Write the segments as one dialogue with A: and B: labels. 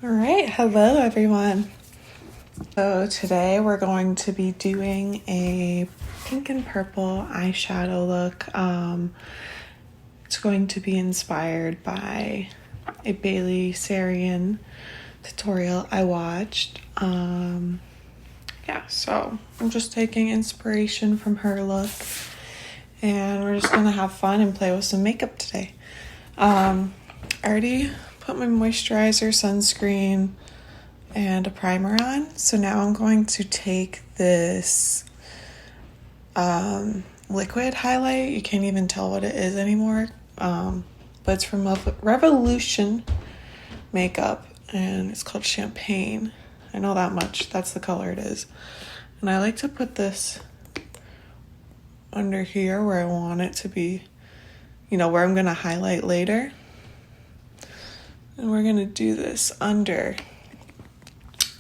A: All right, hello everyone. So today we're going to be doing a pink and purple eyeshadow look. It's going to be inspired by a Bailey Sarian tutorial I watched. So I'm just taking inspiration from her look, and we're just gonna have fun and play with some makeup today. I already put my moisturizer, sunscreen, and a primer on. So now I'm going to take this liquid highlight. You can't even tell what it is anymore. But it's from Revolution Makeup, and it's called Champagne. I know that much. That's the color it is. And I like to put this under here where I want it to be, where I'm going to highlight later. And we're going to do this under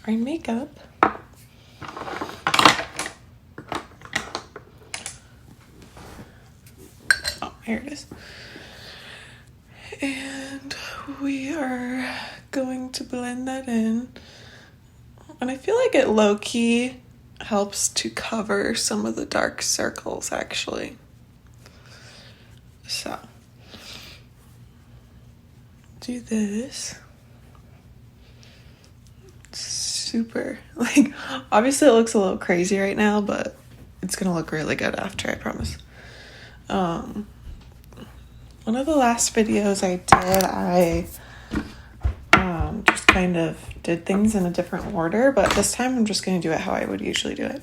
A: our makeup. Oh, here it is. And we are going to blend that in. And I feel like it low-key helps to cover some of the dark circles, actually. So, do this. Super, obviously it looks a little crazy right now, but it's gonna look really good after, I promise. One of the last videos I did, I just kind of did things in a different order, but this time I'm just gonna do it how I would usually do it.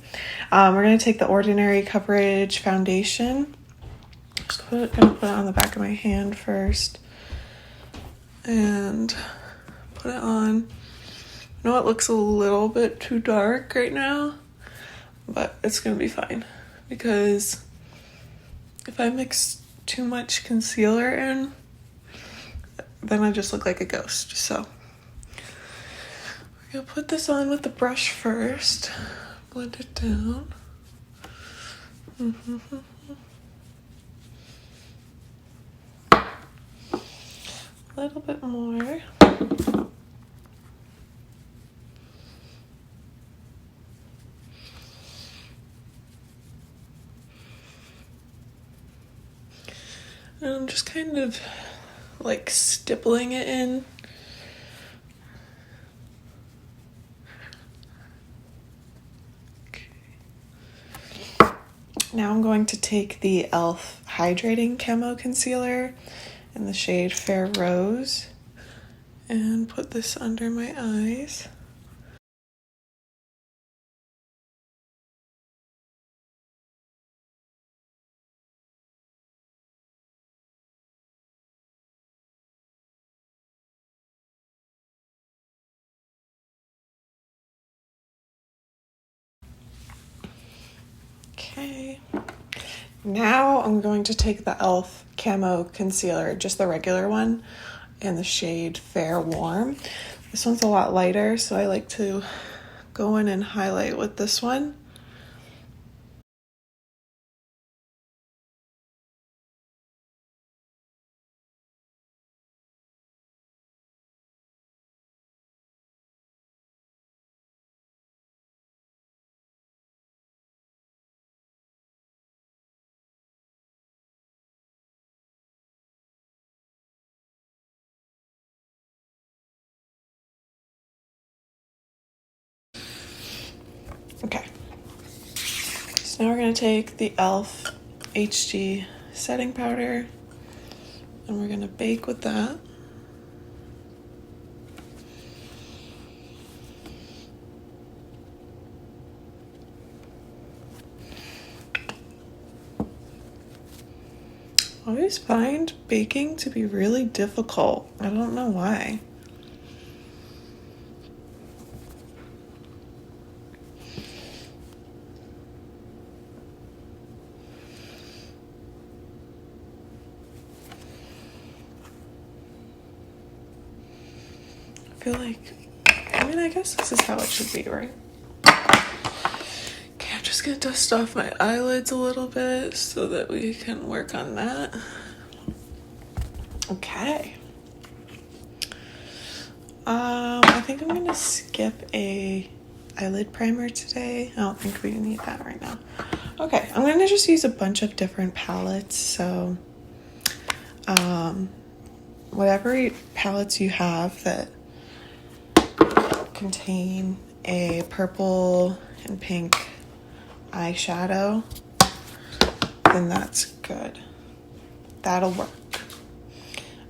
A: We're gonna take the Ordinary Coverage Foundation. Just gonna put it on the back of my hand first and put it on. I know it looks a little bit too dark right now, but it's gonna be fine, because if I mix too much concealer in, then I just look like a ghost. So we're gonna put this on with the brush first, blend it down. A little bit more. And I'm just kind of stippling it in. Okay. Now I'm going to take the e.l.f. Hydrating Camo Concealer in the shade Fair Rose and put this under my eyes. Okay, now I'm going to take the e.l.f. Camo Concealer, just the regular one, in the shade Fair Warm. This one's a lot lighter, so I like to go in and highlight with this one. Okay, so now we're going to take the e.l.f. HD setting powder, and we're going to bake with that. I always find baking to be really difficult. I don't know why. I guess this is how it should be, right? Okay, I'm just gonna dust off my eyelids a little bit so that we can work on that. Okay. I think I'm gonna skip a eyelid primer today. I don't think we need that right now. Okay, I'm gonna just use a bunch of different palettes. So whatever palettes you have that contain a purple and pink eyeshadow, then that's good. That'll work.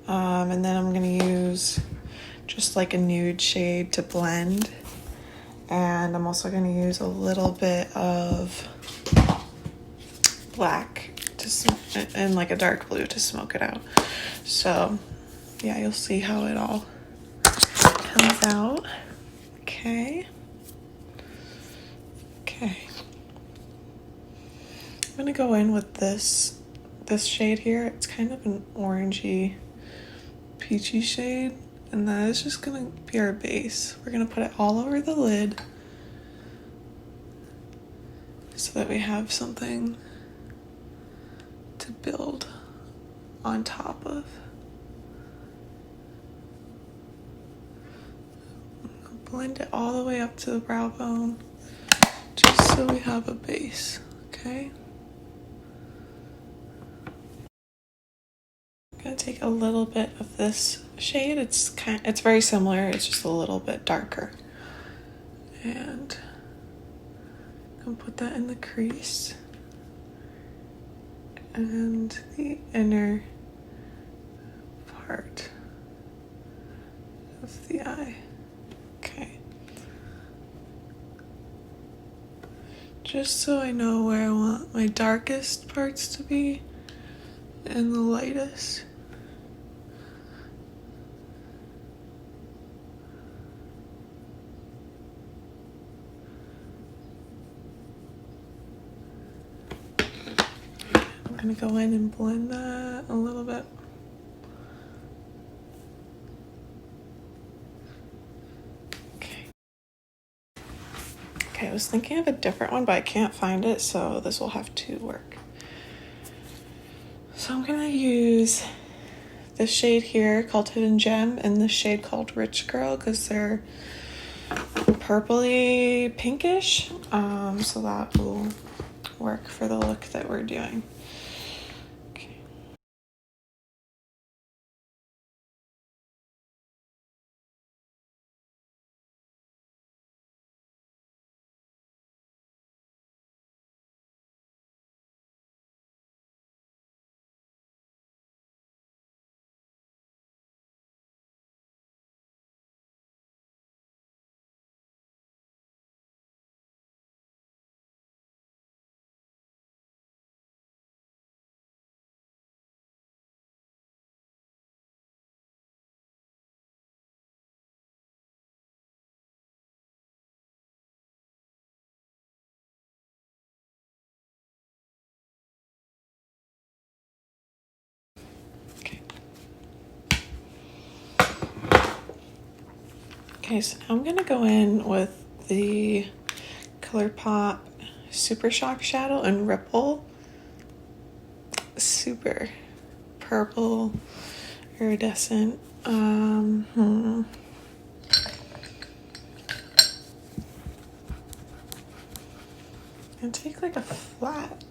A: And then I'm gonna use just like a nude shade to blend. And I'm also gonna use a little bit of black and like a dark blue to smoke it out. So yeah, you'll see how it all comes out. Okay. I'm gonna go in with this shade here. It's kind of an orangey, peachy shade, and that is just gonna be our base. We're gonna put it all over the lid so that we have something to build on top of. Blend it all the way up to the brow bone, just so we have a base, okay? I'm gonna take a little bit of this shade. It's very similar, it's just a little bit darker. And I'm gonna put that in the crease and the inner part of the eye. Okay. Just so I know where I want my darkest parts to be and the lightest. I'm gonna go in and blend that a little bit. Okay, I was thinking of a different one, but I can't find it, so this will have to work. So I'm gonna use this shade here called Hidden Gem and this shade called Rich Girl because they're purpley pinkish, so that will work for the look that we're doing. Okay. Okay, so now I'm gonna go in with the ColourPop Super Shock Shadow and Ripple. Super purple, iridescent. I'm gonna take like a flat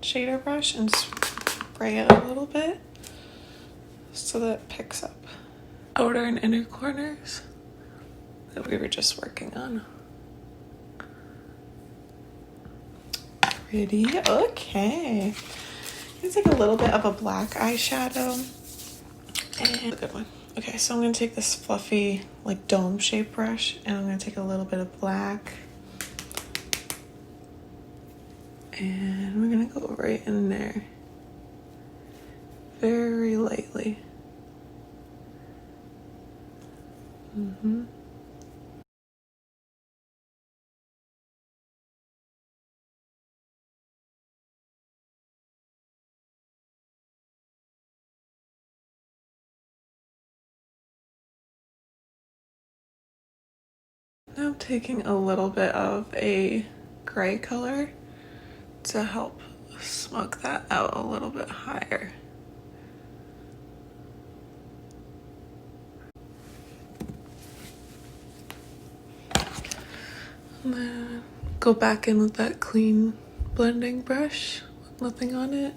A: shader brush and spray it a little bit so that it picks up outer and inner corners that we were just working on. Pretty. Okay. I'm gonna take a little bit of a black eyeshadow and a good one. Okay, so I'm gonna take this fluffy like dome shaped brush and I'm gonna take a little bit of black and we're gonna go right in there very lightly. Now I'm taking a little bit of a gray color to help smoke that out a little bit higher. And then go back in with that clean blending brush with nothing on it.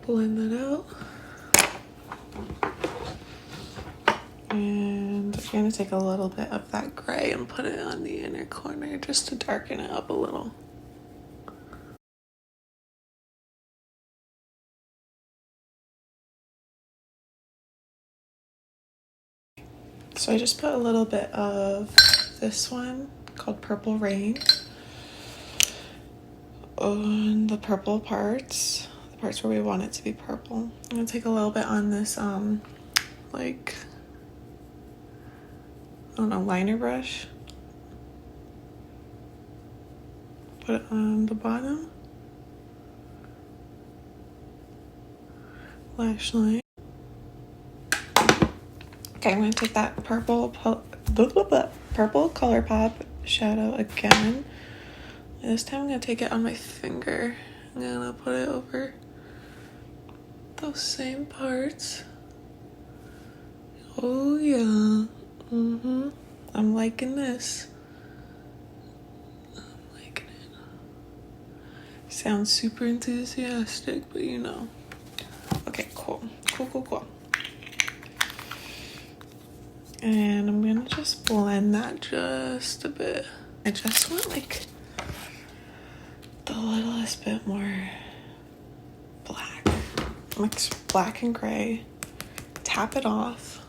A: Blend that out. And I'm gonna take a little bit of that gray and put it on the inner corner just to darken it up a little. So I just put a little bit of this one called Purple Rain on the purple parts, the parts where we want it to be purple. I'm gonna take a little bit on this like, I don't know, liner brush. Put it on the bottom. Lash line. Okay, I'm gonna take that purple ColourPop shadow again. This time I'm gonna take it on my finger. I'm gonna put it over those same parts. Oh yeah. I'm liking this. I'm liking it. Sounds super enthusiastic, but you know. Okay, cool. Cool. And I'm gonna just blend that just a bit. I just want like the littlest bit more black. Mix black and gray. Tap it off.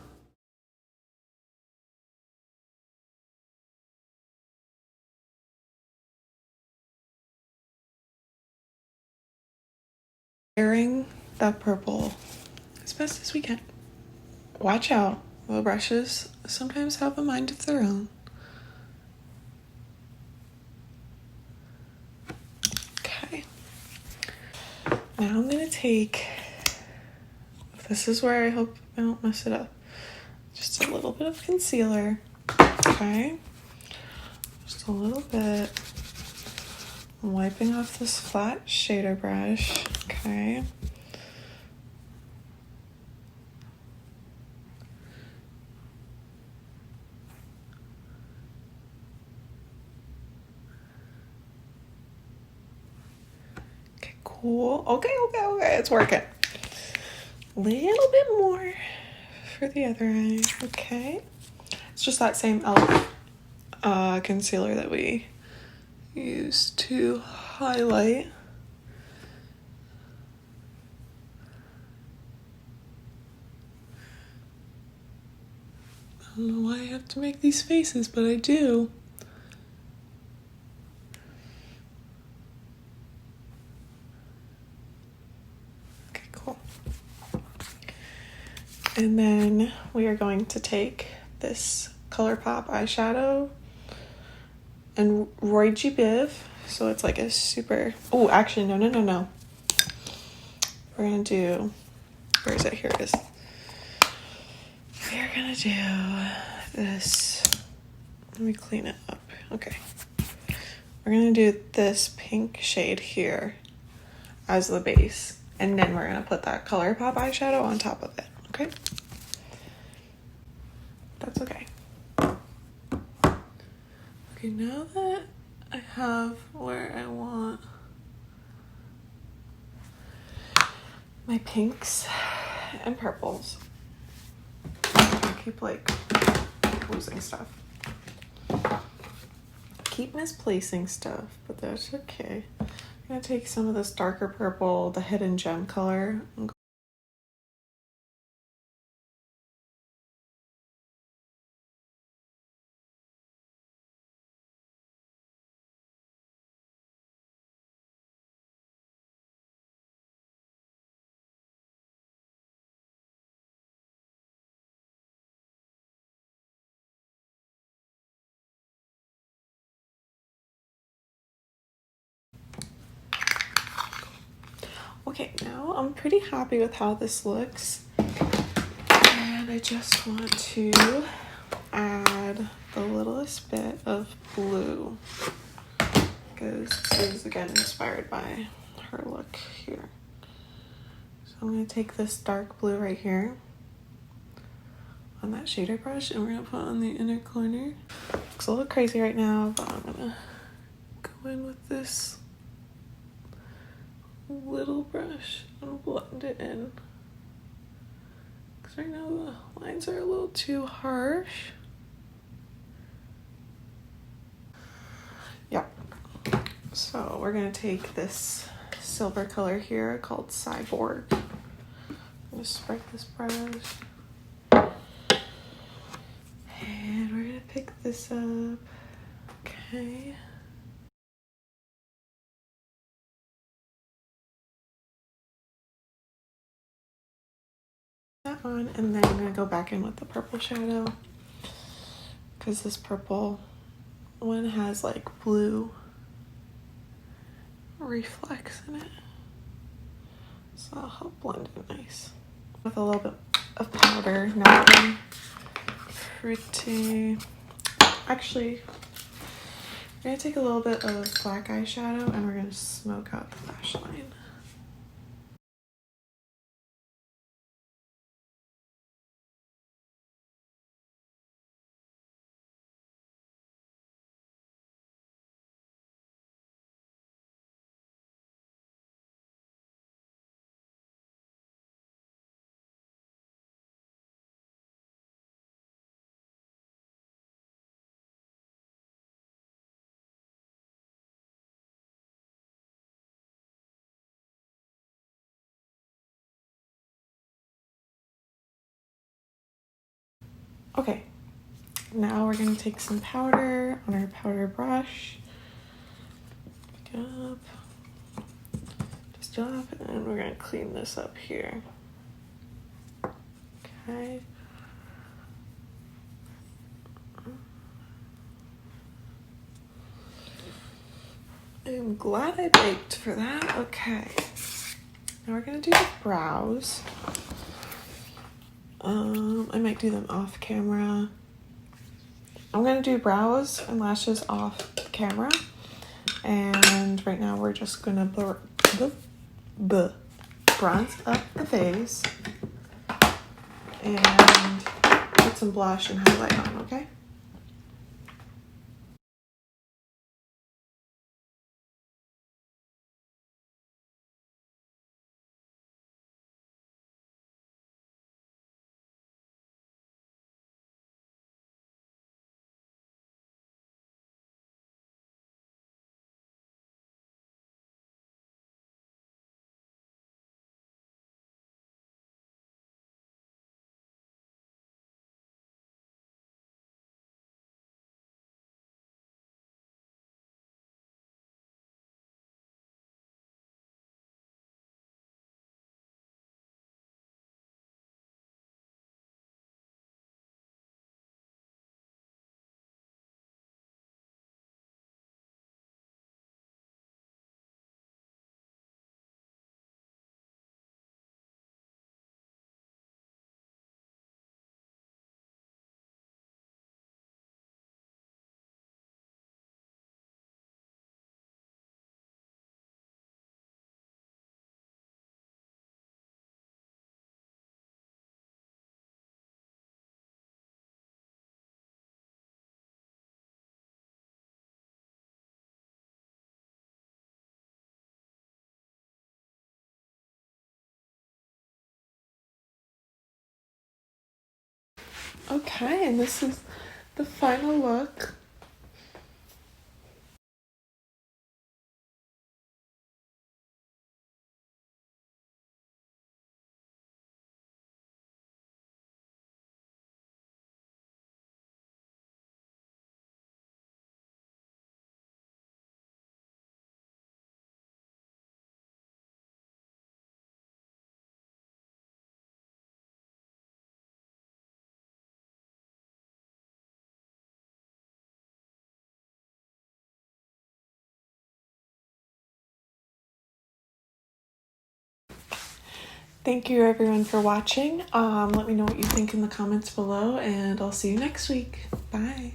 A: Layering that purple as best as we can. Watch out. The brushes sometimes have a mind of their own. Okay. Now I'm gonna take, this is where I hope I don't mess it up, just a little bit of concealer. Okay. Just a little bit. I'm wiping off this flat shader brush. Okay. Cool. Okay, it's working. A little bit more for the other eye. Okay. It's just that same e.l.f. Concealer that we used to highlight. I don't know why I have to make these faces, but I do. And then we are going to take this ColourPop eyeshadow and Roy G. Biv. So it's like a super, oh, actually, no. We're gonna do, where is it? Here it is. We're gonna do this. Let me clean it up. Okay. We're gonna do this pink shade here as the base. And then we're gonna put that ColourPop eyeshadow on top of it. Okay? That's okay. Okay, now that I have where I want my pinks and purples, I keep like losing stuff. Keep misplacing stuff, but that's okay. I'm gonna take some of this darker purple, the hidden gem color. Okay, now I'm pretty happy with how this looks. And I just want to add the littlest bit of blue, because this is again inspired by her look here. So I'm going to take this dark blue right here on that shader brush and we're going to put it on the inner corner. Looks a little crazy right now, but I'm gonna go in with this little brush and blend it in. Because right now the lines are a little too harsh. Yeah. So we're gonna take this silver color here called Cyborg. I'm gonna spread this brush. And we're gonna pick this up. Okay. That one, and then I'm gonna go back in with the purple shadow because this purple one has like blue reflex in it, so that'll help blend it nice with a little bit of powder. Nothing pretty. Actually, we're gonna take a little bit of black eyeshadow and we're gonna smoke out the lash line. Okay, now we're gonna take some powder on our powder brush. Pick it up, just up, and we're gonna clean this up here. Okay. I'm glad I baked for that. Okay. Now we're gonna do the brows. I might do them off camera. I'm gonna do brows and lashes off camera. And right now we're just gonna bronze up the face and put some blush and highlight on, okay? Okay, and this is the final look. Thank you everyone for watching. Let me know what you think in the comments below, and I'll see you next week. Bye.